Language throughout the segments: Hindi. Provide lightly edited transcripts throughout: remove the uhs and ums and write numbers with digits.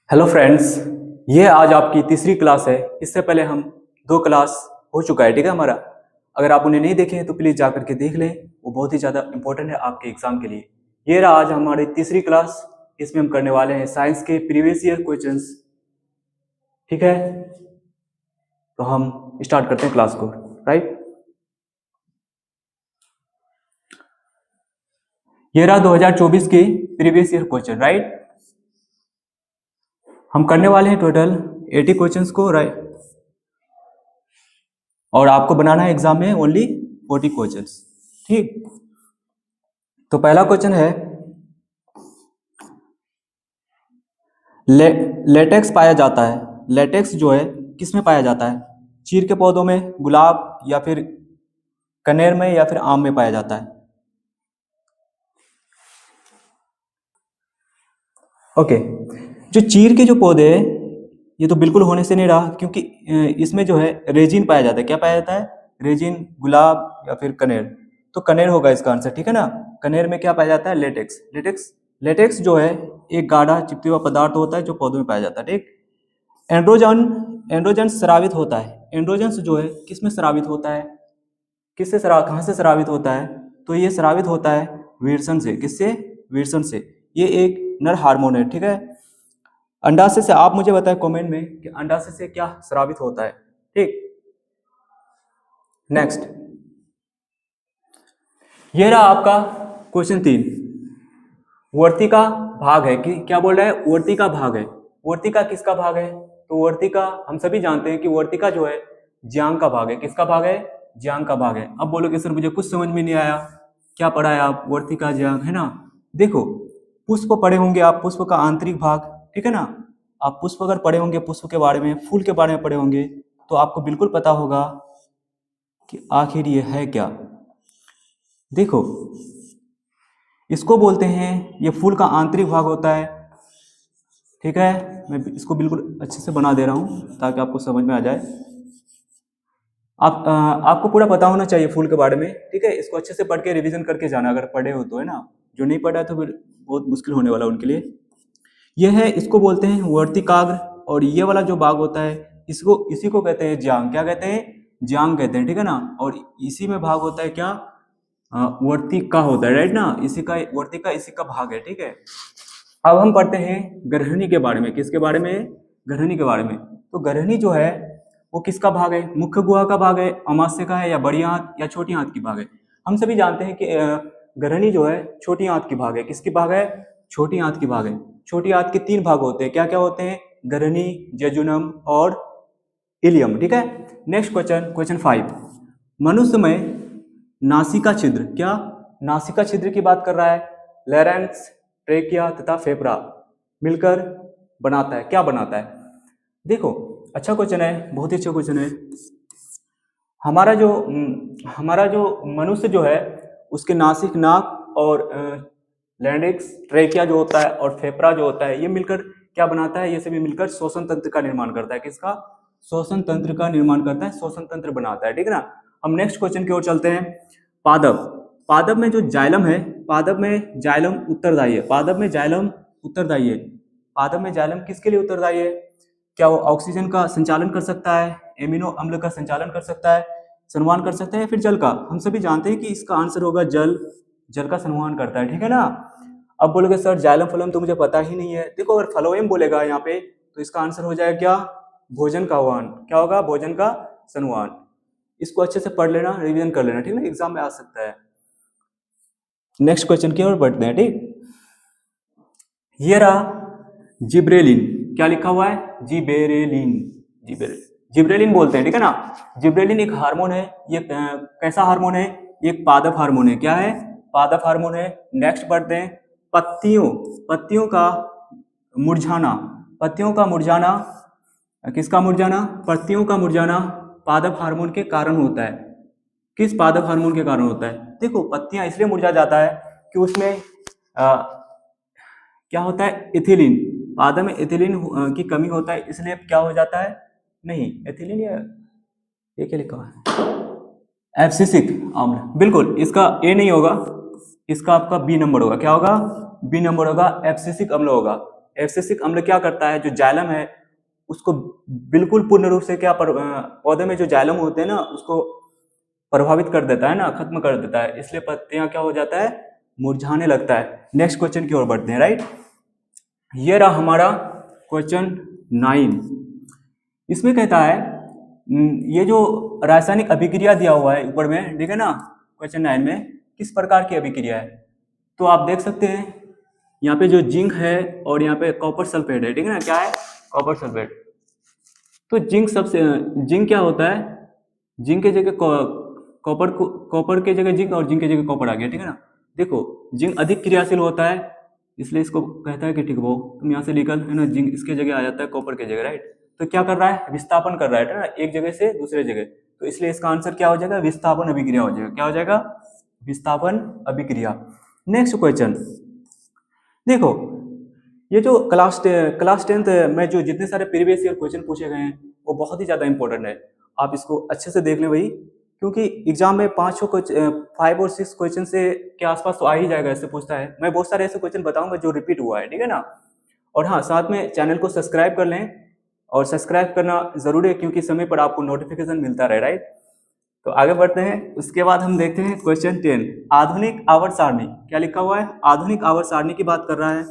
हेलो फ्रेंड्स, ये आज आपकी तीसरी क्लास है। इससे पहले हम 2 क्लास हो चुका है, ठीक है हमारा। अगर आप उन्हें नहीं देखे हैं तो प्लीज़ जा करके देख लें, वो बहुत ही ज़्यादा इंपॉर्टेंट है आपके एग्जाम के लिए। ये रहा आज हमारी तीसरी क्लास। इसमें हम करने वाले हैं साइंस के प्रीवियस ईयर क्वेश्चंस, ठीक है। तो हम स्टार्ट करते हैं क्लास को, राइट। ये रहा 2024 के प्रीवियस ईयर क्वेश्चन, राइट। हम करने वाले हैं टोटल 80 क्वेश्चंस को, राइट। और आपको बनाना है एग्जाम में ओनली 40 क्वेश्चंस, ठीक। तो पहला क्वेश्चन है, लेटेक्स पाया जाता है। लेटेक्स जो है किस में पाया जाता है? चीड़ के पौधों में, गुलाब, या फिर कनेर में, या फिर आम में पाया जाता है? ओके, जो चीड़ के जो पौधे हैं ये तो बिल्कुल होने से नहीं रहा, क्योंकि इसमें जो है रेजिन पाया जाता है। क्या पाया जाता है? रेजिन, गुलाब या फिर कनेर। तो कनेर होगा इसका आंसर, ठीक है ना। कनेर में क्या पाया जाता है? लेटेक्स। लेटेक्स जो है एक गाढ़ा चिपचिपा हुआ पदार्थ होता है जो पौधों में पाया जाता है, ठीक। एंड्रोजन स्रावित होता है। एंड्रोजन जो है किस में स्रावित होता है? कहाँ से स्रावित होता है? तो ये स्रावित होता है विरसन से। किससे? विरसन से। ये एक नर हार्मोन है, ठीक है। अंडाशय से आप मुझे बताएं कमेंट में कि अंडाशय से क्या स्रावित होता है, ठीक। नेक्स्ट, ये रहा आपका क्वेश्चन 3। वर्तिका भाग है कि क्या बोल रहा है? वर्तिका भाग है। वर्तिका किसका भाग है? तो वर्तिका हम सभी जानते हैं कि वर्तिका जो है ज्यांग का भाग है। किसका भाग है? ज्यांग का भाग है। अब बोलोगे सर मुझे कुछ समझ में नहीं आया, क्या पढ़ा है आप? वर्तिका, ज्यांग, है ना। देखो, पुष्प पढ़े होंगे आप, पुष्प का आंतरिक भाग, ठीक है ना। आप पुष्प अगर पढ़े होंगे, पुष्प के बारे में, फूल के बारे में पढ़े होंगे, तो आपको बिल्कुल पता होगा कि आखिर ये है क्या। देखो, इसको बोलते हैं, ये फूल का आंतरिक भाग होता है, ठीक है। मैं इसको बिल्कुल अच्छे से बना दे रहा हूँ ताकि आपको समझ में आ जाए। आपको पूरा पता होना चाहिए फूल के बारे में, ठीक है। इसको अच्छे से पढ़ के रिवीजन करके जाना, अगर पढ़े हो तो, है ना। जो नहीं पढ़ा है तो फिर बहुत मुश्किल होने वाला उनके लिए। यह है, इसको बोलते हैं वर्तिकाग्र। और ये वाला जो भाग होता है इसी को कहते हैं ज्यांग। क्या कहते हैं? ज्यांग कहते हैं, ठीक है ना। और इसी में भाग होता है क्या? वर्तिका होता है, राइट ना। इसी का वर्तिका इसी का भाग है, ठीक है। अब हम पढ़ते हैं ग्रहणी के बारे में। किसके बारे में? ग्रहणी के बारे में। तो ग्रहणी जो है वो किसका भाग है? मुख्य गुहा का भाग है, अमावस्या का है, या बड़ी आंत या छोटी आंत की भाग है? हम सभी जानते हैं कि ग्रहणी जो है छोटी आंत की भाग है। किसकी भाग है? छोटी आंत की भाग है। छोटी आंत के 3 भाग होते हैं। क्या क्या होते हैं? ग्रहणी, जेजुनम और इलियम, ठीक है। Next question 5। मनुष्य में नासिका छिद्र, क्या नासिका छिद्र की बात कर रहा है? लैरेंक्स, ट्रेकिया तथा फेफड़ा मिलकर बनाता है, क्या बनाता है? देखो, अच्छा क्वेश्चन है, बहुत ही अच्छा क्वेश्चन है। हमारा जो मनुष्य जो है उसके नासिक, नाक और लैरिंक्स, ट्रेकिया जो होता है और फेफड़ा जो होता है, ये मिलकर क्या बनाता है? ये सभी मिलकर श्वसन तंत्र का निर्माण करता है। किसका? श्वसन तंत्र का निर्माण करता है, श्वसन तंत्र बनाता है, ठीक है ना। हम नेक्स्ट क्वेश्चन की ओर चलते हैं। पादप। पादप में जो जाइलम है, पादप में जाइलम उत्तरदायी है। पादप में जाइलम उत्तरदायी है। पादप में जाइलम किसके लिए उत्तरदायी है? क्या वो ऑक्सीजन का संचालन कर सकता है, एमिनो अम्ल का संचालन कर सकता है, संवहन कर सकता है, या फिर जल का? हम सभी जानते हैं कि इसका आंसर होगा जल। जल का संवहन करता है, ठीक है ना। अब बोलोगे सर जाइलम फलम तो मुझे पता ही नहीं है। देखो, अगर फ्लोएम बोलेगा यहाँ पे तो इसका आंसर हो जाएगा क्या? भोजन का वहन। क्या होगा? भोजन का संवहन। इसको अच्छे से पढ़ लेना, रिवीजन कर लेना, ठीक है ना, एग्जाम में आ सकता है। नेक्स्ट क्वेश्चन की ओर बढ़ते हैं, ठीक। ये रहा जिब्रेलिन। क्या लिखा हुआ है? जिबेरेलिन। जिब्रेलिन बोलते हैं, ठीक है ना। जिब्रेलिन एक हार्मोन है। ये कैसा हार्मोन है? ये एक पादप हार्मोन है। क्या है? पादप हार्मोन है। नेक्स्ट बढ़ते हैं। पत्तियों का मुरझाना। पत्तियों का मुरझाना किसका मुरझाना? पत्तियों का मुरझाना पादप हार्मोन के कारण होता है। किस पादप हार्मोन के कारण होता है? देखो, पत्तियां इसलिए मुरझा जाता है कि उसमें क्या होता है? इथिलीन। पादप में इथिलीन की कमी होता है, इसलिए क्या हो जाता है? नहीं, एथिलीन या ये क्या लिखा हुआ है? एब्सिसिक अम्ल। बिल्कुल, इसका ए नहीं होगा, इसका आपका बी नंबर होगा। क्या होगा? बी नंबर होगा, एब्सिसिक अम्ल होगा। एब्सिसिक अम्ल क्या करता है, जो जाइलम है उसको बिल्कुल पूर्ण रूप से क्या पौधे में जो जाइलम होते हैं ना उसको प्रभावित कर देता है ना, खत्म कर देता है, इसलिए पत्तियां क्या हो जाता है, मुरझाने लगता है। नेक्स्ट क्वेश्चन की ओर बढ़ते हैं। राइट, ये रहा हमारा क्वेश्चन 9। इसमें कहता है ये जो रासायनिक अभिक्रिया दिया हुआ है ऊपर में, ठीक है ना, क्वेश्चन 9 में किस प्रकार की अभिक्रिया है, तो आप देख सकते हैं यहाँ पे जो जिंक है और यहाँ पे कॉपर सल्फेट है, ठीक है ना, क्या है, कॉपर सल्फेट। तो जिंक क्या होता है, जिंक के जगह कॉपर के जगह जिंक और जिंक के जगह कॉपर आ गया, ठीक है ना। देखो जिंक अधिक क्रियाशील होता है, इसलिए इसको कहता है कि ठीक वो तुम यहाँ से निकल, है ना, जिंक इसके जगह आ जाता है कॉपर के जगह। राइट, तो क्या कर रहा है, विस्थापन कर रहा है ना, एक जगह से दूसरे जगह, तो इसलिए इसका आंसर क्या हो जाएगा, विस्थापन अभिक्रिया हो जाएगा। क्या हो जाएगा, विस्थापन अभिक्रिया। नेक्स्ट क्वेश्चन देखो, ये जो क्लास 10th में जो जितने सारे प्रीवियस ईयर क्वेश्चन पूछे गए हैं वो बहुत ही ज्यादा इंपॉर्टेंट है, आप इसको अच्छे से देख लें भाई, क्योंकि एग्जाम में 5 और 6 क्वेश्चन से के आसपास तो आ ही जाएगा, ऐसे पूछता है। मैं बहुत सारे ऐसे क्वेश्चन बताऊंगा जो रिपीट हुआ है, ठीक है ना। और हाँ, साथ में चैनल को सब्सक्राइब कर लें, और सब्सक्राइब करना जरूरी है क्योंकि समय पर आपको नोटिफिकेशन मिलता रहे। राइट, तो आगे बढ़ते हैं। उसके बाद हम देखते हैं क्वेश्चन 10, आधुनिक आवर्त सारणी। क्या लिखा हुआ है, आधुनिक आवर्त सारणी की बात कर रहा है,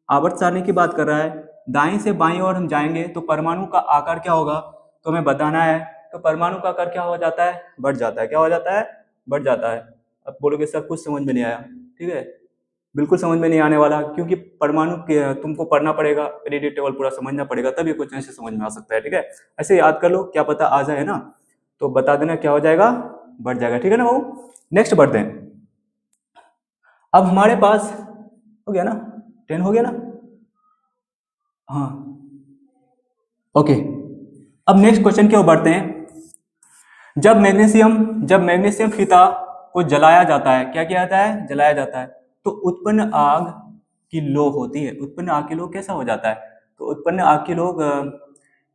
आवर्त सारणी की बात कर रहा है। दाईं से बाईं ओर हम जाएंगे तो परमाणु का आकार क्या होगा, तो हमें बताना है। तो परमाणु का आकार क्या हो जाता है, बढ़ जाता है। क्या हो जाता है, बढ़ जाता है। अब बोलोगे सब कुछ समझ में नहीं आया, ठीक है, बिल्कुल समझ में नहीं आने वाला, क्योंकि परमाणु के तुमको पढ़ना पड़ेगा, पीरियोडिक टेबल पूरा समझना पड़ेगा, तब ये क्वेश्चन से समझ में आ सकता है, ठीक है। ऐसे याद कर लो, क्या पता आ जाए ना, तो बता देना क्या हो जाएगा, बढ़ जाएगा, ठीक है ना बाबू। नेक्स्ट बढ़ते हैं। अब हमारे पास हो गया ना, 10 हो गया ना, हाँ ओके। अब नेक्स्ट क्वेश्चन की ओर बढ़ते हैं। जब मैग्नीशियम फीता को जलाया जाता है, क्या किया जाता है, जलाया जाता है, तो उत्पन्न आग की लो होती है। उत्पन्न आग की लो कैसा हो जाता है, तो उत्पन्न आग की लो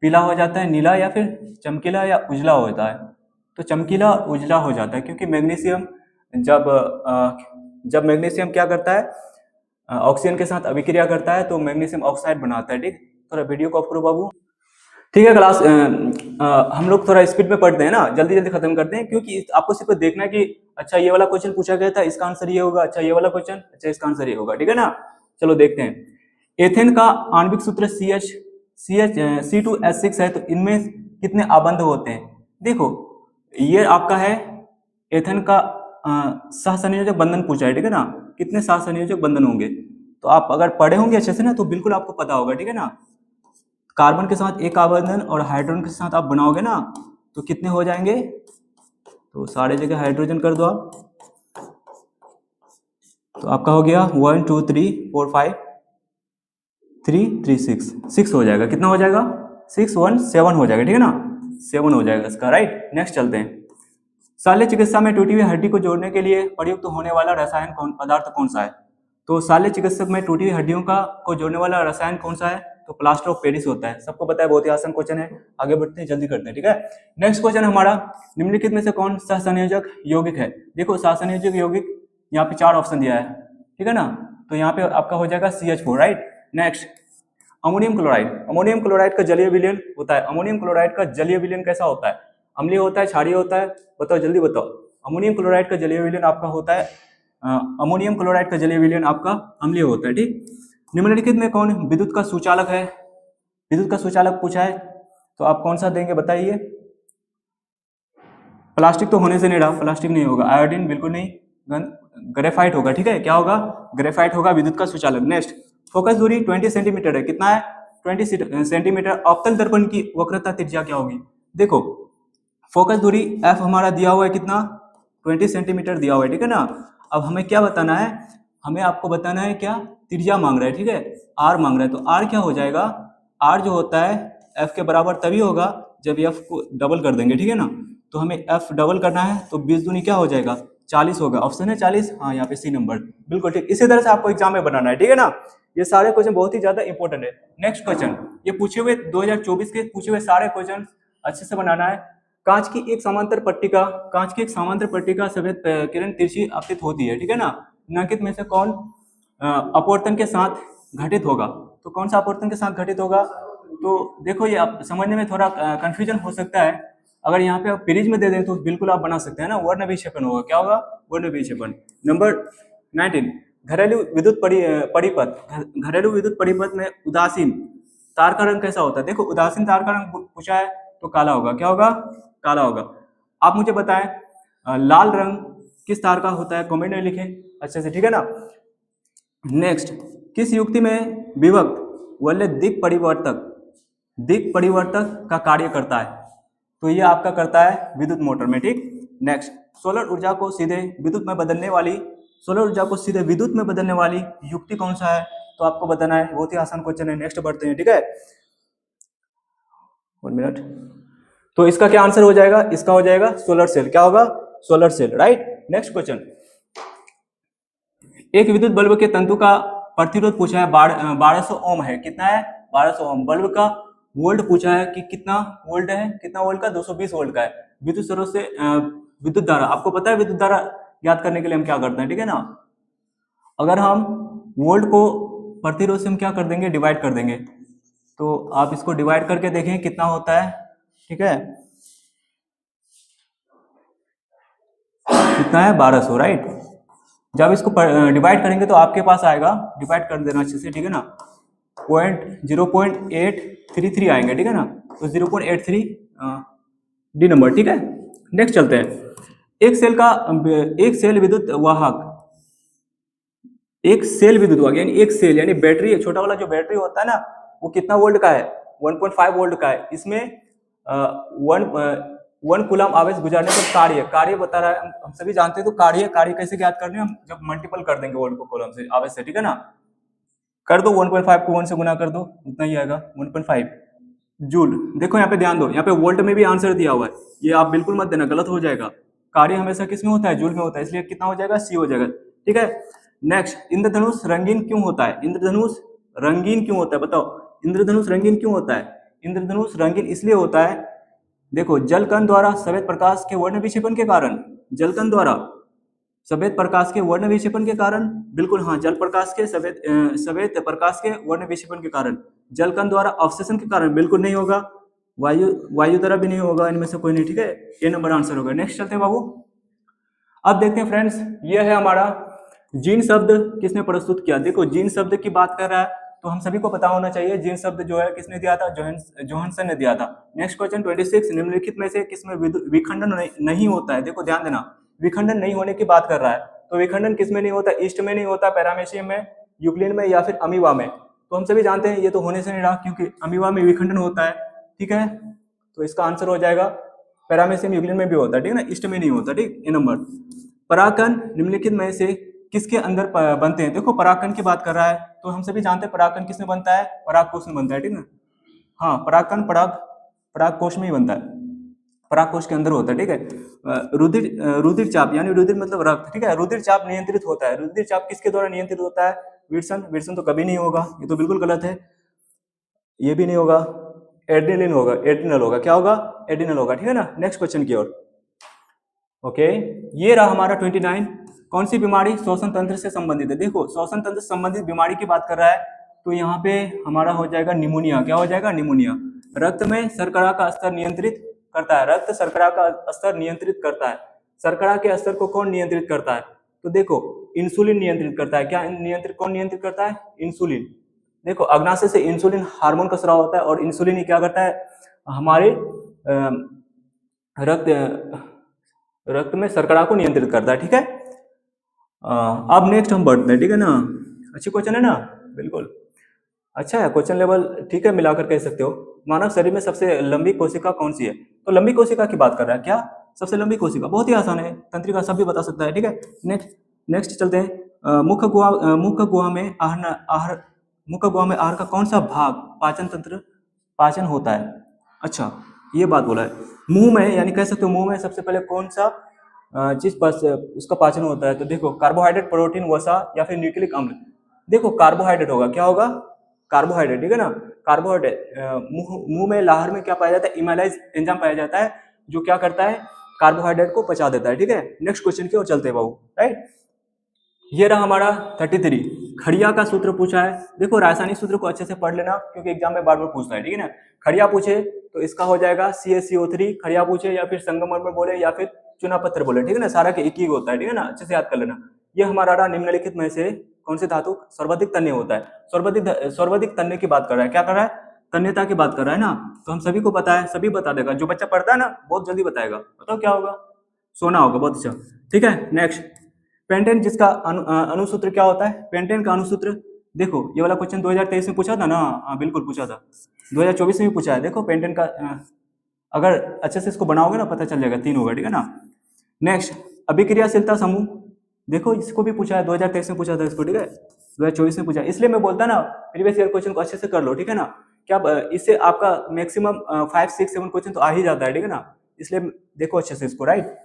पीला हो जाता है, नीला, या फिर चमकीला या उजला होता है। तो चमकीला उजला हो जाता है, क्योंकि मैग्नीशियम जब मैग्नीशियम क्या करता है, ऑक्सीजन के साथ अभिक्रिया करता है तो मैग्नीशियम ऑक्साइड बनाता है। ठीक, थोड़ा वीडियो को ऑफ करो बाबू। ठीक है क्लास, हम लोग थोड़ा स्पीड में पढ़ते हैं ना, जल्दी जल्दी खत्म करते हैं, क्योंकि आपको सिर्फ देखना है कि अच्छा ये वाला क्वेश्चन पूछा गया था, इसका आंसर ये होगा, अच्छा ये वाला क्वेश्चन, अच्छा इसका आंसर ये होगा, ठीक है ना। चलो देखते हैं। एथेन का आणविक सूत्र C2H6 है, तो इनमें कितने आबंध होते हैं। देखो ये आपका है एथेन का सहसंयोजक बंधन पूछा है, ठीक है ना, कितने सहसंयोजक बंधन होंगे। तो आप अगर पढ़े होंगे अच्छे से ना तो बिल्कुल आपको पता होगा, ठीक है ना। कार्बन के साथ एक आबंधन और हाइड्रोजन के साथ आप बनाओगे ना तो कितने हो जाएंगे, तो सारे जगह हाइड्रोजन कर दो आप, तो आपका हो गया 1 2 3 4 5 3 3 6 हो जाएगा। कितना हो जाएगा, 6 1 7 हो जाएगा, ठीक है ना, 7 हो जाएगा इसका। राइट, नेक्स्ट चलते हैं। शल्य चिकित्सा में टूटी हुई हड्डी को जोड़ने के लिए प्रयुक्त होने वाला रसायन पदार्थ कौन सा है। तो शल्य चिकित्सक में टूटी हुई हड्डियों को जोड़ने वाला रसायन कौन सा है, तो प्लास्टर ऑफ पेरिस होता है। सबको पता है, बहुत ही आसान क्वेश्चन है। आगे बढ़ते हैं, जल्दी करते हैं, ठीक है। नेक्स्ट क्वेश्चन हमारा, निम्नलिखित में से कौन सहसंयोजक यौगिक है। देखो सहसंयोजक यौगिक यहाँ पे 4 ऑप्शन दिया है, ठीक है ना, तो यहाँ पे आपका हो जाएगा CH4। Right, next ammonium chloride. Ammonium chloride का जलीय विलयन होता है। अमोनियम क्लोराइड का जलीय विलयन कैसा होता है, अम्लीय होता है, क्षारीय होता है, बताओ जल्दी बताओ। अमोनियम क्लोराइड का जलीय विलयन आपका होता है, अमोनियम क्लोराइड का जलीय विलयन आपका अम्लीय होता है। ठीक, निम्नलिखित में कौन विद्युत का सुचालक है। विद्युत का सुचालक पूछा है तो आप कौन सा देंगे बताइए। प्लास्टिक तो होने से नहीं रहा, प्लास्टिक नहीं होगा, आयोडीन बिल्कुल नहीं, ग्रेफाइट होगा, ठीक है, क्या होगा, ग्रेफाइट होगा विद्युत का सुचालक। नेक्स्ट, फोकस दूरी 20 सेंटीमीटर है, कितना है 20 सेंटीमीटर। अवतल दर्पण की वक्रता त्रिज्या क्या होगी। देखो फोकस दूरी f हमारा दिया हुआ है कितना, 20 सेंटीमीटर दिया हुआ है, ठीक है ना। अब हमें क्या बताना है, हमें आपको बताना है क्या, त्रिज्या मांग रहा है, ठीक है, r मांग रहा है। तो r क्या हो जाएगा, r जो होता है f के बराबर तभी होगा जब f को डबल कर देंगे, ठीक है ना। तो हमें f डबल करना है तो 20 दूनी क्या हो जाएगा 40 होगा। ऑप्शन है 40, हाँ यहाँ पे C नंबर, बिल्कुल ठीक। इसी तरह से आपको एग्जाम में बनाना है, ठीक है ना। ये सारे क्वेश्चन बहुत ही ज्यादा इंपॉर्टेंट है। नेक्स्ट क्वेश्चन, ये पूछे हुए 2024 के पूछे हुए सारे क्वेश्चन अच्छे से बनाना है। कांच की एक समांतर पट्टिका सफेद किरण तिरछी आपतित होती है, ठीक है ना। निम्नलिखित में से कौन अपवर्तन के साथ घटित होगा। तो कौन सा अपवर्तन के साथ घटित होगा? तो देखो ये आप समझने में थोड़ा कंफ्यूजन हो सकता है। अगर यहाँ पे आप पेरिज में दे दें तो बिल्कुल आप बना सकते हैं ना, वर्ण विक्षेपण होगा। क्या होगा? वर्ण विक्षेपण। नंबर 19, घरेलू विद्युत परिपथ। घरेलू विद्युत परिपथ में उदासीन तार का रंग कैसा होता है? देखो उदासीन तार का रंग पूछा है तो काला होगा। क्या होगा? काला होगा। आप मुझे बताएं लाल रंग किस तार का होता है? कमेंट में लिखें अच्छे से, ठीक है ना। नेक्स्ट, किस युक्ति में विभक्त वलय दिक् परिवर्तक का कार्य करता है? तो ये आपका करता है विद्युत मोटर में, ठीक। नेक्स्ट, सोलर ऊर्जा को सीधे विद्युत में बदलने वाली युक्ति कौन सा है? तो आपको बताना है। बहुत ही आसान क्वेश्चन है। नेक्स्ट बढ़ते हैं, ठीक है। 1 मिनट। तो इसका क्या आंसर हो जाएगा? इसका हो जाएगा सोलर सेल। क्या होगा? Solar cell, right. Next question, एक विद्युत बल्ब के तंतु का प्रतिरोध पूछा है 1200 ओम है। कितना है? 1200 ओम। बल्ब का वोल्ट पूछा है कि कितना वोल्ट है? कितना वोल्ट का? 220 वोल्ट का है। विद्युत स्रोत से विद्युत धारा, आपको पता है विद्युत धारा ज्ञात करने के लिए हम क्या करते हैं, ठीक है ना। अगर हम वोल्ट को प्रतिरोध से हम क्या कर देंगे? डिवाइड कर देंगे। तो आप इसको डिवाइड करके देखें कितना होता है, ठीक है। कितना है? 1200, राइट। जब इसको डिवाइड करेंगे तो आपके पास आएगा, डिवाइड कर देना अच्छे से, ठीक है ना, 0.833 आएंगे, ठीक है ना। तो 0.83 डी नंबर, ठीक है। नेक्स्ट चलते हैं। एक सेल विद्युत वाहक यानी एक सेल यानी बैटरी, छोटा वाला जो बैटरी होता है ना, वो कितना वोल्ट का है? 1.5 वोल्ट का है। इसमें 1 कूलम आवेश गुजारने पर कार्य बता रहा है। हम सभी जानते हैं। तो कार्य कैसे ज्ञात करने? हम जब मल्टीपल कर देंगे वोल्ट को कूलम से, आवेश से, ठीक है ना। कर दो 1.5 को 1 से गुना कर दो, उतना ही आएगा 1.5 जूल। देखो यहाँ पे ध्यान दो, यहाँ पे वोल्ट में भी आंसर दिया हुआ है, ये आप बिल्कुल मत देना, गलत हो जाएगा। कार्य हमेशा किस में होता है? जूल में होता है, इसलिए कितना हो जाएगा? सी हो जाएगा, ठीक है। नेक्स्ट, इंद्रधनुष रंगीन क्यों होता है? इंद्रधनुष रंगीन क्यों होता है? बताओ, इंद्रधनुष रंगीन क्यों होता है? इंद्रधनुष रंगीन इसलिए होता है, देखो, जलकण द्वारा सफेद प्रकाश के वर्ण विक्षेपण के कारण, जलकण द्वारा सफेद प्रकाश के वर्ण विक्षेपण के कारण, बिल्कुल हाँ, सफेद प्रकाश के वर्ण विक्षेपण के कारण, जलकण द्वारा अवशोषण के कारण बिल्कुल नहीं होगा, वायु द्वारा भी नहीं होगा, इनमें से कोई नहीं, ठीक है। ये नंबर आंसर होगा। नेक्स्ट चलते हैं बाबू। अब देखते हैं फ्रेंड्स, ये है हमारा जीन शब्द किसने प्रस्तुत किया। देखो जीन शब्द की बात कर रहा है तो हम सभी को पता होना चाहिए जीन शब्द जो है किसने दिया था? जोहानसन ने दिया था। नेक्स्ट क्वेश्चन 26, निम्नलिखित में से किसमें विखंडन नहीं होता है? देखो ध्यान देना, विखंडन नहीं होने की बात कर रहा है। तो विखंडन किसमें नहीं होता? ईस्ट में नहीं होता, पैरामीशियम में, यूक्लिन में, या फिर अमीबा में। तो हम सभी जानते हैं ये तो होने से नहीं रहा, क्योंकि अमीबा में विखंडन होता है, ठीक है। तो इसका आंसर हो जाएगा पैरामीशियम, यूक्लिन में भी होता है, ठीक है ना, ईस्ट में नहीं होता, ठीक। ये नंबर। परागकण निम्नलिखित में से किसके अंदर बनते हैं? देखो परागकण की बात कर रहा है तो हम सभी जानते हैं परागकण किसमें बनता है? परागकोश में बनता है, ठीक ना। हाँ, परागकण परागकोश में ही बनता है, परागकोश के अंदर होता है, ठीक है। रुधिर चाप यानी रुधिर मतलब रक्त, ठीक है। रुधिर चाप नियंत्रित होता है। रुधिर चाप किसके द्वारा नियंत्रित होता है? विल्सन तो कभी नहीं होगा, ये तो बिल्कुल गलत है। ये भी नहीं होगा, एड्रिनल होगा। क्या होगा? एड्रिनल होगा, ठीक है ना। नेक्स्ट क्वेश्चन की ओर। ओके, ये रहा हमारा 29। कौन सी बीमारी श्वसन तंत्र से संबंधित है? देखो श्वसन तंत्र से संबंधित बीमारी की बात कर रहा है तो यहाँ पे हमारा हो जाएगा निमोनिया। क्या हो जाएगा? निमोनिया। रक्त में शर्करा का स्तर नियंत्रित करता है। रक्त शर्करा का स्तर नियंत्रित करता है। शर्करा के स्तर को कौन नियंत्रित करता है? तो देखो इंसुलिन नियंत्रित करता है। क्या कौन नियंत्रित करता है? इंसुलिन। देखो अग्नाशय से इंसुलिन हार्मोन का स्राव होता है और इंसुलिन ही क्या करता है? हमारे रक्त में शर्करा को नियंत्रित करता है, ठीक है। अब नेक्स्ट हम बढ़ते हैं, ठीक है ना। अच्छी क्वेश्चन है ना, बिल्कुल अच्छा है क्वेश्चन लेवल, ठीक है, मिलाकर कह सकते हो। मानव शरीर में सबसे लंबी कोशिका कौन सी है? तो लंबी कोशिका की बात कर रहा है। क्या सबसे लंबी कोशिका? बहुत ही आसान है, तंत्रिका सब भी बता सकता है, ठीक है। नेक्स्ट चलते हैं। मुख्य गुहा में आहार का कौन सा भाग पाचन होता है? अच्छा, ये बात बोला है। मुंह में, यानी कह सकते हो मुंह में सबसे पहले कौन सा चीज उसका पाचन होता है? तो देखो कार्बोहाइड्रेट, प्रोटीन, वसा या फिर न्यूक्लिक अम्ल। देखो कार्बोहाइड्रेट होगा। क्या होगा? कार्बोहाइड्रेट, ठीक है ना। कार्बोहाइड्रेट मुंह में लाहर में क्या पाया जाता है? इमाइलाइज एंजाइम पाया जाता है जो क्या करता है? कार्बोहाइड्रेट को पचा देता है, ठीक है। नेक्स्ट क्वेश्चन की ओर चलते हैं बाबू, राइट। ये रहा हमारा 33 खड़िया का सूत्र पूछा है। देखो रासायनिक सूत्र को अच्छे से पढ़ लेना क्योंकि एग्जाम में बार बार पूछता है, ठीक है ना। खड़िया पूछे तो इसका हो जाएगा CaCO3, खड़िया पूछे या फिर संगमरमर बोले या फिर चुना पत्थर बोले, ठीक है ना, सारा के एक ही होता है, ठीक है ना, अच्छे से याद कर लेना। ये हमारा रहा निम्नलिखित में से कौन से धातु सर्वाधिक तन्य होता है। सर्वाधिक तन्य की बात कर रहा है, क्या कर रहा है, तन्यता की बात कर रहा है ना। तो हम सभी को पता है, सभी बता देगा, जो बच्चा पढ़ता है ना बहुत जल्दी बताएगा। बताओ क्या होगा, सोना होगा, बहुत अच्छा, ठीक है। नेक्स्ट पेंटेन, जिसका अनुसूत्र क्या होता है, पेंटेन का अनुसूत्र। देखो ये वाला क्वेश्चन 2023 में पूछा था ना, हाँ बिल्कुल पूछा था, 2024 में भी पूछा है। देखो पेंटेन का अगर अच्छे से इसको बनाओगे ना पता चल जाएगा, 3 होगा, ठीक है ना। नेक्स्ट अभिक्रियाशीलता समूह, देखो इसको भी पूछा है, 2023 में पूछा था इसको, ठीक है, 2024 में पूछा, इसलिए मैं बोलता ना प्रीवियस ईयर क्वेश्चन को अच्छे से कर लो, ठीक है ना। क्या इससे आपका मैक्सिमम 5, 6, 7 क्वेश्चन तो आ ही जाता है, ठीक है ना, इसलिए देखो अच्छे से इसको, राइट।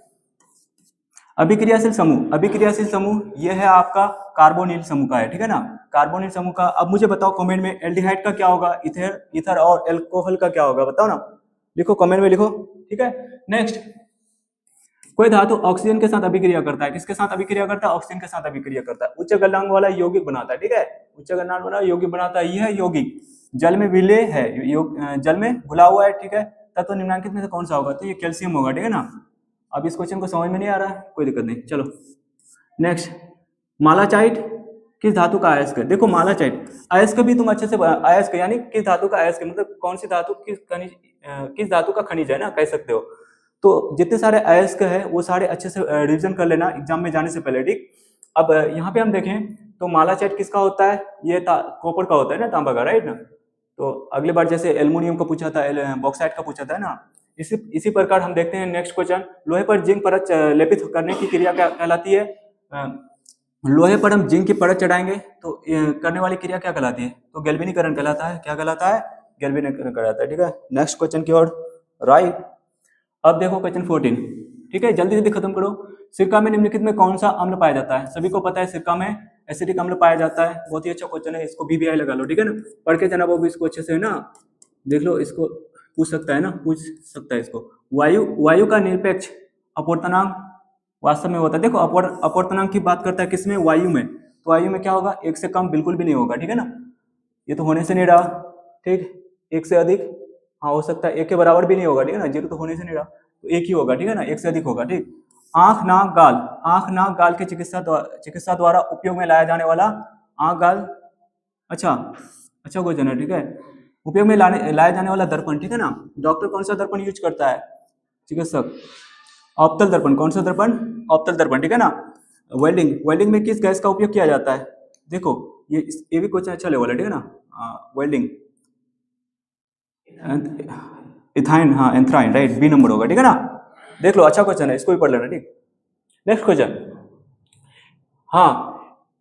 अभिक्रियाशील समूह, अभिक्रियाशील समूह ये है आपका कार्बोनिल समूह का है, ठीक है ना, कार्बोनिल समूह का। अब मुझे बताओ कमेंट में एल्डिहाइड का क्या होगा, ईथर और एल्कोहल का क्या होगा, बताओ ना, लिखो कमेंट में लिखो, ठीक है। नेक्स्ट कोई धातु ऑक्सीजन के साथ अभिक्रिया करता है, किसके साथ अभिक्रिया करता है, ऑक्सीजन के साथ अभिक्रिया करता है, उच्च गलनांक वाला यौगिक बनाता है, ठीक है, उच्च गलनांक वाला यौगिक बनाता है। यह है यौगिक, जल में विलेय है, जल में घुला हुआ है, ठीक है, तत्व निम्नलिखित में से कौन सा होगा, तो ये कैल्शियम होगा, ठीक है ना। अब इस क्वेश्चन को समझ में नहीं आ रहा है, कोई दिक्कत नहीं, चलो नेक्स्ट। मालाचाइट किस धातु का अयस्क है, देखो मालाचाइट अयस्क भी तुम अच्छे से, अयस्क यानी किस धातु का अयस्क, मतलब कौन सी धातु, किस खनिज, किस धातु का खनिज है ना, कह सकते हो। तो जितने सारे अयस्क है वो सारे अच्छे से रिवीजन कर लेना एग्जाम में जाने से पहले, ठीक। अब यहाँ पे हम देखें तो मालाचाइट किसका होता है, ये कॉपर का होता है ना, तांबा का, राइट ना। तो अगले बार जैसे एल्युमिनियम का पूछा था, बॉक्साइट का पूछा था ना, इसी प्रकार हम देखते हैं नेक्स्ट क्वेश्चन। लोहे पर जिंक परत लेपित करने की क्रिया क्या कहलाती है, लोहे पर हम जिंक की परत चढ़ाएंगे तो करने वाली क्रिया क्या कहलाती है, तो गैल्वेनीकरण कहलाता है, क्या कहलाता है, गैल्वेनीकरण कहलाता है, ठीक है। नेक्स्ट क्वेश्चन की ओर, राइट। अब देखो क्वेश्चन 14, ठीक है, जल्दी जल्दी खत्म करो। सिरका में निम्नलिखित में कौन सा अम्ल पाया जाता है, सभी को पता है सिरका में एसिडिक अम्ल पाया जाता है, बहुत ही अच्छा क्वेश्चन है, इसको BBI लगा लो, ठीक है ना, पढ़ के जाना वो भी इसको अच्छे से, है ना, देख लो, इसको पूछ सकता है ना, पूछ सकता है इसको। वायु का निरपेक्ष अपवर्तनांक वास्तव में होता है, देखो अपवर्तनांक की बात करता है किसमें, वायु में, तो वायु में क्या होगा, 1 से कम बिल्कुल भी नहीं होगा, ठीक है ना, ये तो होने से नहीं रहा, ठीक, 1 से अधिक हाँ हो सकता है, 1 के बराबर भी नहीं होगा, ठीक है ना, 0 तो होने से नहीं रहा, तो 1 ही होगा, ठीक है ना, 1 से अधिक होगा, ठीक। आंख नाक गाल, आंख नाक गाल के चिकित्सा द्वारा उपयोग में लाया जाने वाला आंख गाल, अच्छा अच्छा क्वेश्चन है, ठीक है, उपयोग में लाया जाने वाला दर्पण, ठीक है ना, डॉक्टर कौन सा दर्पण यूज करता है, चिकित्सक ऑप्टल दर्पण, कौन सा दर्पण, ऑप्टल दर्पण, ठीक है ना। वेल्डिंग में किस गैस का उपयोग किया जाता है, देखो ये भी क्वेश्चन अच्छा लेवल है, ठीक है ना, वेल्डिंग इथाइन, हाँ एंथ्राइन, राइट, बी नंबर होगा, ठीक है ना, देख लो अच्छा क्वेश्चन है, इसको भी पढ़ लेना, ठीक। नेक्स्ट क्वेश्चन, हाँ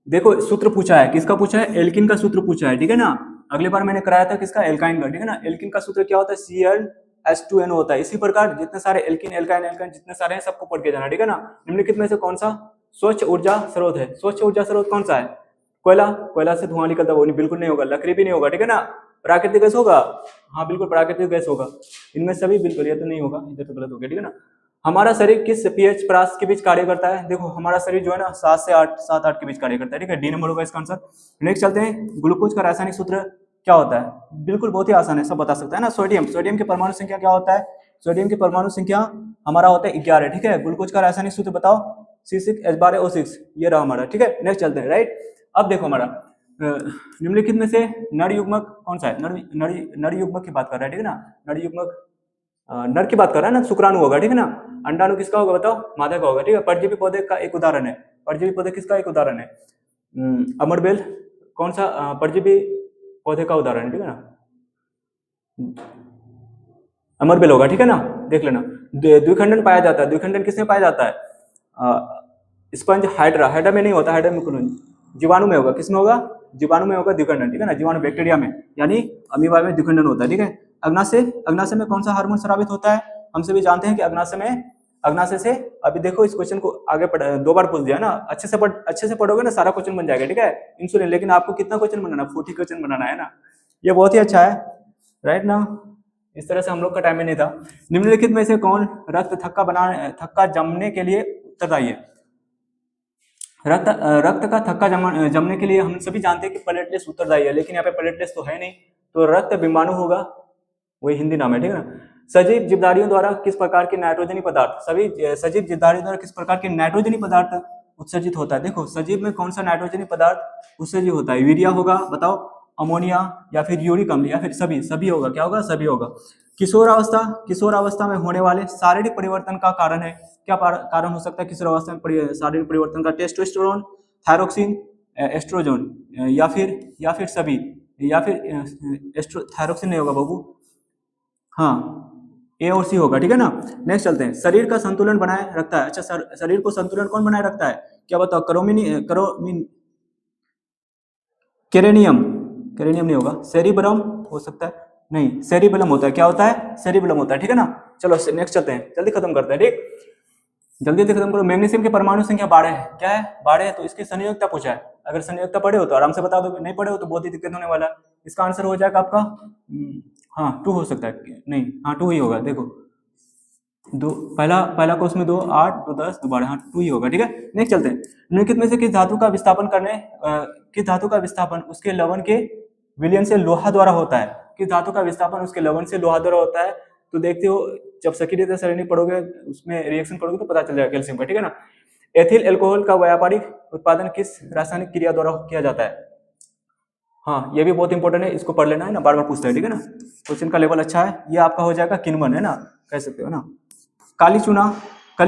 देखो सूत्र पूछा है, किसका पूछा है, एल्किन का सूत्र पूछा है, ठीक है ना, अगली बार मैंने कराया था किसका, एल्काइन का, ठीक है ना। एल्किन का सूत्र क्या होता है, Cl H2NO होता है। इसी प्रकार जितने सारे एल्किन एल्काइन जितने सारे हैं सबको पढ़ के जाना, ठीक है ना। निम्नलिखित में से कौन सा स्वच्छ ऊर्जा स्रोत है, स्वच्छ ऊर्जा स्रोत कौन सा है, कोयला से धुआं निकलता है, वो बिल्कुल नहीं होगा, लकड़ी भी नहीं होगा, ठीक है ना। प्राकृतिक गैस होगा, हाँ बिल्कुल प्राकृतिक गैस होगा, इनमें सभी बिल्कुल, ये तो नहीं होगा, इधर तो गलत हो गया, ठीक है ना। हमारा शरीर किस pH परास के बीच कार्य करता है, देखो हमारा शरीर जो है ना 7 से 8 के बीच कार्य करता है, ठीक है, डी नंबर होगा इसका आंसर। नेक्स्ट चलते हैं, ग्लूकोज का रासायनिक सूत्र क्या होता है, बिल्कुल बहुत ही आसान है, सब बता सकता है ना। सोडियम की परमाणु संख्या क्या होता है, सोडियम की परमाणु संख्या हमारा होता है 11, ठीक है। ग्लूकोज का रासायनिक सूत्र बताओ, C6H12O6, ये रहा हमारा, ठीक है। नेक्स्ट चलते हैं, राइट। अब देखो हमारा निम्नलिखित में से नर युग्मक कौन सा है, नर युग्मक की बात कर रहा है, ठीक है ना, नर युग्मक नर की बात कर रहा है ना, शुक्राणु होगा, ठीक है ना। अंडाणु किसका होगा बताओ, मादा का होगा, ठीक है। परजीवी पौधे का एक उदाहरण है, परजीवी पौधे किसका एक उदाहरण है, अमरबेल कौन सा परजीवी पौधे का उदाहरण है, ठीक है ना, अमरबेल होगा, ठीक है ना, देख लेना। द्विखंडन पाया जाता है, द्विखंडन किसमें पाया जाता है, स्पंज हाइड्रा में नहीं होता, हाइड्रा में जीवाणु में होगा, किसमें होगा, जीवाणु में होगा द्विखंडन, ठीक है ना, जीवाणु बैक्टीरिया में, यानी अमीबा में द्विखंडन होता है, ठीक है। अग्नाशय में कौन सा हार्मोन स्रावित होता है, हम सभी जानते हैं कि अग्नाशय से, अभी देखो इस क्वेश्चन को आगे 2 बार पूछ दिया ना, अच्छे से पढ़ोगे ना सारा क्वेश्चन बन जाएगा, ठीक है। इंसुलिन, लेकिन आपको कितना क्वेश्चन बनाना, 40 क्वेश्चन बनाना है ना, ये बहुत ही अच्छा है, राइट ना। इस तरह से हम लोग का टाइम में नहीं था। निम्नलिखित में से कौन रक्त थक्का जमने के लिए उत्तरदायी है, रक्त का थक्का जमने के लिए हम सभी जानते हैं कि प्लेटलेट्स उत्तरदायी है, लेकिन यहाँ पे प्लेटलेट्स तो है नहीं, तो रक्त बिंबाणु होगा, वही हिंदी नाम है, ठीक है ना। सजीव जीवधारियों द्वारा किस प्रकार के नाइट्रोजनी पदार्थ, सभी सजीव जीवधारियों द्वारा किस प्रकार के नाइट्रोजनी पदार्थ उत्सर्जित होता है? देखो सजीव में कौन सा नाइट्रोजनी पदार्थ उत्सर्जित होता है? यूरिया होगा, बताओ, अमोनिया, या फिर यूरिक अम्ल, या फिर सभी होगा। क्या होगा? सभी होगा। किशोरावस्था में होने वाले शारीरिक परिवर्तन का कारण है, क्या कारण हो सकता है किशोरावस्था में शारीरिक परिवर्तन का? टेस्टोस्टेरोन, थायरोक्सिन, एस्ट्रोजन, या फिर सभी, या फिर थायरोक्सिन नहीं होगा बाबू, हाँ ए और सी होगा, ठीक है ना। नेक्स्ट चलते हैं। शरीर का संतुलन बनाए रखता है, अच्छा शरीर को संतुलन कौन बनाए रखता है? क्या बताओ? केरेनियम नहीं होगा, सेरिब्रम हो सकता है, नहीं सेरिबेलम होता है। क्या होता है? सेरिबेलम होता है, ठीक है ना। चलो नेक्स्ट चलते हैं, जल्दी खत्म करते हैं, ठीक, जल्दी खत्म करो। मैग्नीशियम के परमाणु संख्या 12 है, क्या है? 12 है, तो इसकी संयोजकता पूछा है। अगर संयोजकता पढ़े हो तो आराम से बता दो, नहीं पढ़े हो तो बहुत ही दिक्कत होने वाला है। इसका आंसर हो जाएगा आपका हाँ 2 हो सकता है, नहीं हाँ 2 ही होगा। देखो दो, पहला कोर्स में 2 8 2 10 2 12, हाँ 2 ही होगा, ठीक है। नेक्स्ट चलते हैं। निम्नलिखित में से किस धातु का विस्थापन उसके लवण के विलयन से लोहा द्वारा होता है? किस धातु का विस्थापन उसके लवण से लोहा द्वारा होता है? तो देखते हो जब सक्रियता सरणी पढ़ोगे, उसमें रिएक्शन पढ़ोगे तो पता चल जाएगा कैल्शियम का, ठीक है ना। एथिल एल्कोहल का व्यापारिक उत्पादन किस रासायनिक क्रिया द्वारा किया जाता है? हाँ ये भी बहुत इंपॉर्टेंट है, इसको पढ़ लेना है ना, बार बार पूछता है, ठीक है ना। क्वेश्चन का लेवल अच्छा है, ये आपका हो जाएगा किन्वन, है ना, कह सकते हो ना। कली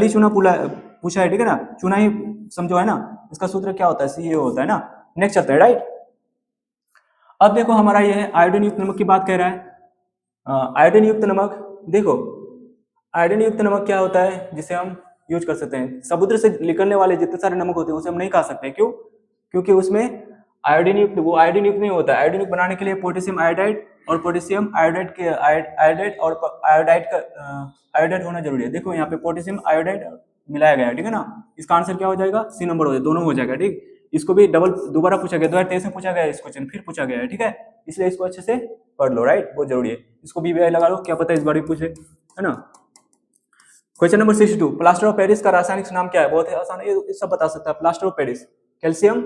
चूना पूछा है, ठीक है ना। चूना ही समझो, है ना। इसका सूत्र क्या होता है? सी होता है ना। नेक्स्ट चलते हैं, राइट। अब देखो हमारा ये है आयोडीन युक्त नमक की बात कह रहा है। आयोडीन युक्त नमक, देखो आयोडीन युक्त नमक क्या होता है जिसे हम यूज कर सकते हैं? समुद्र से निकलने वाले जितने सारे नमक होते हैं उसे हम नहीं खा सकते, क्यों? क्योंकि उसमें आयोडीन युक्त नहीं होता है। आयोडीन युक्त बनाने के लिए पोटेशियम आयोडाइड और पोटेशियम आयोडाइड और आयोडाइड होना जरूरी है। देखो यहाँ पे पोटेशियम आयोडाइड मिलाया गया है, ठीक है ना। इसका आंसर क्या हो जाएगा? सी नंबर हो जाएगा, दोनों हो जाएगा, ठीक। इसको भी दोबारा पूछा गया, 2023 में पूछा गया है, इस क्वेश्चन फिर पूछा गया है, ठीक है। इसलिए इसको अच्छे से पढ़ लो, राइट, बहुत जरूरी है। इसको BBI लगा लो, क्या पता इस बार भी पूछे, है ना। Question number 62, plaster of Paris का रासायनिक नाम क्या है? बहुत ही आसान है, ये सब बता सकता है। Plaster of Paris, calcium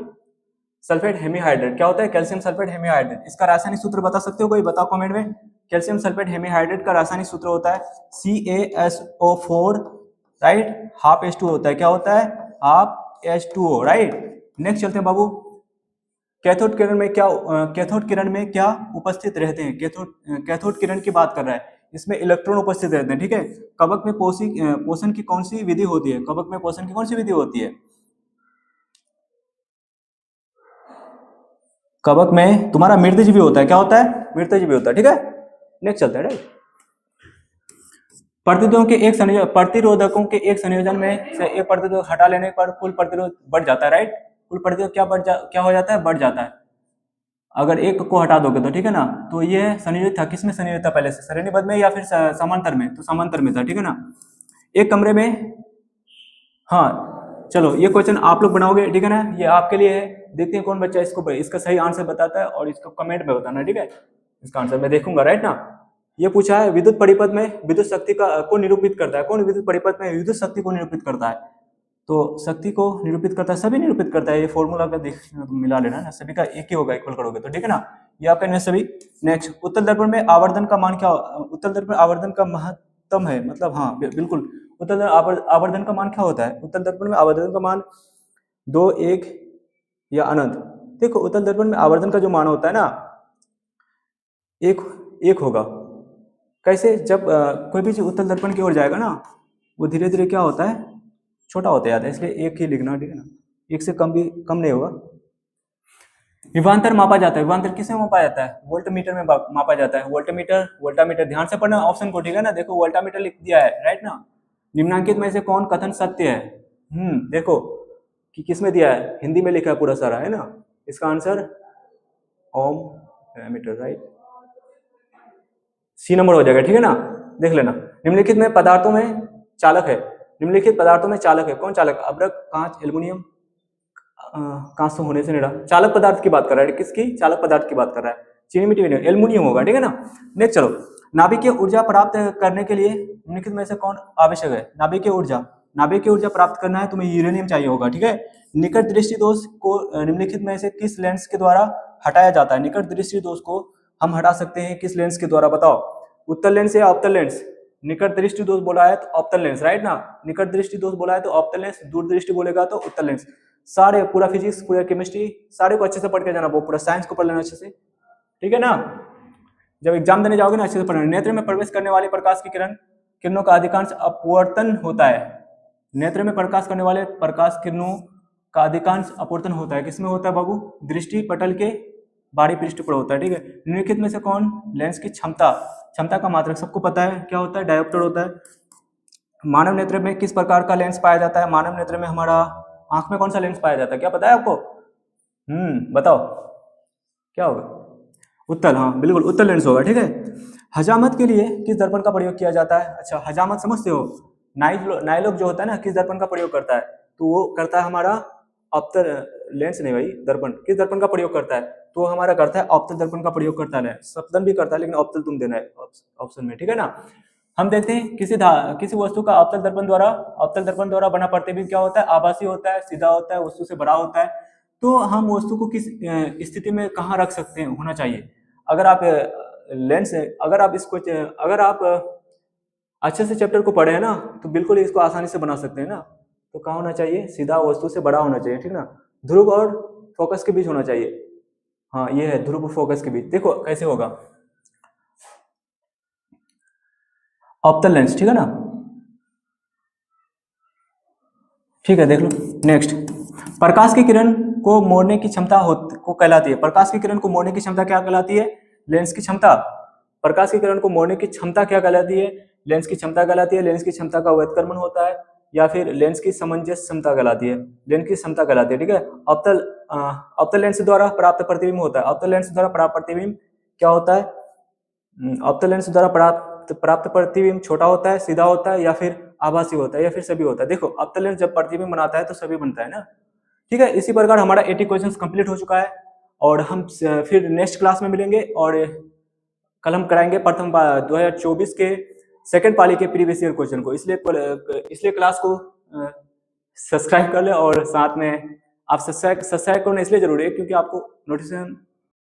sulphate hemihydrate. क्या होता है? Calcium sulphate hemihydrate. इसका रासायनिक सूत्र बता सकते हो कोई? बताओ कमेंट में। कैल्शियम सल्फेट हेमीहाइड्रेट का रासायनिक सूत्र होता है CaSO4, राइट, हाफ H2O होता है। क्या होता है? Half H2O, right. नेक्स्ट चलते हैं बाबू। कैथोड किरण में क्या उपस्थित रहते हैं? कैथोड किरण की बात कर रहा है, इसमें इलेक्ट्रॉन उपस्थित रहते हैं, ठीक है। कवक में पोषण की कौन सी विधि होती है? कवक में पोषण की कौन सी विधि होती है? कवक में तुम्हारा मृतजीवी होता है। क्या होता है? मृतजीवी होता है, ठीक है। नेक्स्ट चलते हैं, राइट। प्रतिरोधकों के एक संयोजन में से एक प्रतिरोधक हटा लेने पर कुल प्रतिरोध बढ़ जाता है, राइट। कुल प्रतिरोध क्या हो जाता है? बढ़ जाता है। अगर एक को हटा दोगे तो, ठीक है ना। तो ये संयोजित था, किसमें संयोजित था पहले से? श्रेणीबद्ध में या फिर समांतर में? तो समांतर में था, ठीक है ना। एक कमरे में, हाँ चलो ये क्वेश्चन आप लोग बनाओगे, ठीक है ना, ये आपके लिए है। देखते हैं कौन बच्चा इसका सही आंसर बताता है, और इसको कमेंट में बताना, ठीक है। इसका आंसर मैं देखूंगा, राइट ना। ये पूछा है विद्युत परिपथ में विद्युत शक्ति को निरूपित करता है। कौन विद्युत परिपथ में विद्युत शक्ति को निरूपित करता है? तो शक्ति को निरूपित करता है, सभी निरूपित करता है। ये फॉर्मूला का देख मिला लेना ना, सभी का एक ही होगा, इक्वल करोगे तो, ठीक है ना। ये आपका नहीं सभी। नेक्स्ट, उत्तल दर्पण में आवर्धन का मान क्या? उत्तल दर्पण आवर्धन का महत्तम है, मतलब हाँ बिल्कुल। उत्तल आवर्धन का मान क्या होता है? उत्तल दर्पण में आवर्धन का मान 2, 1 या अनंत। देखो उत्तल दर्पण में आवर्धन का जो मान होता है ना, एक होगा। कैसे? जब कोई भी चीज उत्तल दर्पण की ओर जाएगा ना, वो धीरे धीरे क्या होता है? छोटा होता जाता है, इसलिए एक ही लिखना, ठीक है ना। एक से कम नहीं होगा। विभवांतर मापा जाता है। विभवांतर किसमें मापा जाता है? वोल्टमीटर में मापा जाता है। वोल्टामीटर, ध्यान से पढ़ना ऑप्शन को, ठीक है ना। देखो वोल्टामीटर लिख दिया है, राइट ना। निम्नांकित में से कौन कथन सत्य है? देखो कि किसमें दिया है, हिंदी में लिखा है पूरा सारा, है ना। इसका आंसर ओम पैरामीटर, राइट, सी नंबर हो जाएगा, ठीक है ना। देख लेना। निम्नलिखित में पदार्थों में चालक है। निम्नलिखित पदार्थों में चालक है, कौन चालक? अभ्रक, कांच, एल्युमिनियम, कांच तो होने से नहीं रहा। चालक पदार्थ की बात कर रहा है, किसकी? चालक पदार्थ की बात कर रहा है। चीनी मिट्टी नहीं, एल्युमिनियम होगा, ठीक है ना। नेक्स्ट चलो, नाभिकीय ऊर्जा प्राप्त करने के लिए निम्नलिखित में से कौन आवश्यक है? नाभिकीय ऊर्जा, नाभिक की ऊर्जा प्राप्त करना है तुम्हें यूरेनियम चाहिए होगा, ठीक है। निकट दृष्टि दोष को निम्नलिखित में से किस लेंस के द्वारा हटाया जाता है? निकट दृष्टि दोष को हम हटा सकते हैं किस लेंस के द्वारा, बताओ? उत्तल लेंस या ऑप्टल लेंस? निकट दृष्टि दोष बोला है तो ऑप्टल लेंस, राइट ना। निकट दृष्टि दोष बोला है तो ऑप्टल लेंस, दूर दृष्टि बोलेगा तो उत्तल लेंस। सारे पूरा फिजिक्स, पूरा केमिस्ट्री, सारे को अच्छे से पढ़ के जाना, वो पूरा साइंस को पढ़ लेना अच्छे से, ठीक है ना। जब एग्जाम देने जाओगे ना अच्छे से पढ़ना। नेत्र में प्रवेश करने वाली प्रकाश की किरणों का अधिकांश अपवर्तन होता है। नेत्र में प्रकाश करने वाले प्रकाश किरणों का अधिकांश अपवर्तन होता है। किसमें होता है बाबू? दृष्टि पटल के बाहरी पृष्ठ पर होता है, ठीक है। निम्नलिखित में से कौन लेंस की क्षमता का मात्रक सबको पता है क्या होता है? डायोप्टर होता है। मानव नेत्र में किस प्रकार का लेंस पाया जाता है? मानव नेत्र में हमारा आंख में कौन सा लेंस पाया जाता है, क्या पता है आपको? बताओ क्या होगा? उत्तल, हाँ बिल्कुल उत्तल लेंस होगा, ठीक है। हजामत के लिए किस दर्पण का प्रयोग किया जाता है? अच्छा, हजामत समझते हो? नाइलोक जो होता है ना, किस दर्पण का प्रयोग करता है? तो वो करता है हमारा ऑप्टल लेंस, नहीं भाई, दर्पण। किस दर्पण का प्रयोग करता है? तो वो हमारा करता है ऑप्टल दर्पण का प्रयोग करता है। सप्तन भी करता है लेकिन ऑप्टल तुम देना है ऑप्शन में, ठीक है ना। हम देखते हैं किसी वस्तु का ऑप्टल दर्पण द्वारा बना प्रतिबिंब क्या होता है? आभासी होता है, सीधा होता है, वस्तु से बड़ा होता है। तो हम वस्तु को किस स्थिति में कहाँ रख सकते हैं, होना चाहिए? अगर आप लेंस, अगर आप अच्छे से चैप्टर को पढ़े हैं ना तो बिल्कुल इसको आसानी से बना सकते हैं ना। तो कहाँ होना चाहिए? सीधा, वस्तु से बड़ा होना चाहिए, ठीक ना। ध्रुव और फोकस के बीच होना चाहिए। हाँ ये है ध्रुव और फोकस के बीच। देखो कैसे होगा ऑप्टल लेंस, ठीक है ना। ठीक है, देख लो नेक्स्ट। प्रकाश की किरण को मोड़ने की क्षमता को कहलाती है। प्रकाश की किरण को मोड़ने की क्षमता क्या कहलाती है? लेंस की क्षमता। प्रकाश की किरण को मोड़ने की क्षमता क्या कहलाती है? लेंस की क्षमता कहलाती है। लेंस की क्षमता का व्युत्क्रमण होता है या फिर लेंस की समंजस क्षमता कहलाती है। लेंस की क्षमता कहलाती है, ठीक है। ऑप्टल लेंस द्वारा प्राप्त प्रतिबिंब होता है। ऑप्टल लेंस द्वारा प्राप्त प्रतिबिंब क्या होता है? ऑप्टल लेंस द्वारा प्राप्त प्रतिबिंब छोटा होता है, सीधा होता है, या फिर आभासी होता है, या फिर सभी होता है। देखो ऑप्टल लेंस जब प्रतिबिंब बनाता है तो सभी बनता है ना, ठीक है। इसी प्रकार हमारा 80 क्वेश्चंस कंप्लीट हो चुका है और हम फिर नेक्स्ट क्लास में मिलेंगे और कल हम कराएंगे प्रथम 2024 के सेकंड पाली के प्रीवियस ईयर क्वेश्चन को। इसलिए क्लास को सब्सक्राइब कर ले और साथ में आप सब्सक्राइब करना इसलिए जरूरी है क्योंकि आपको नोटिफिकेशन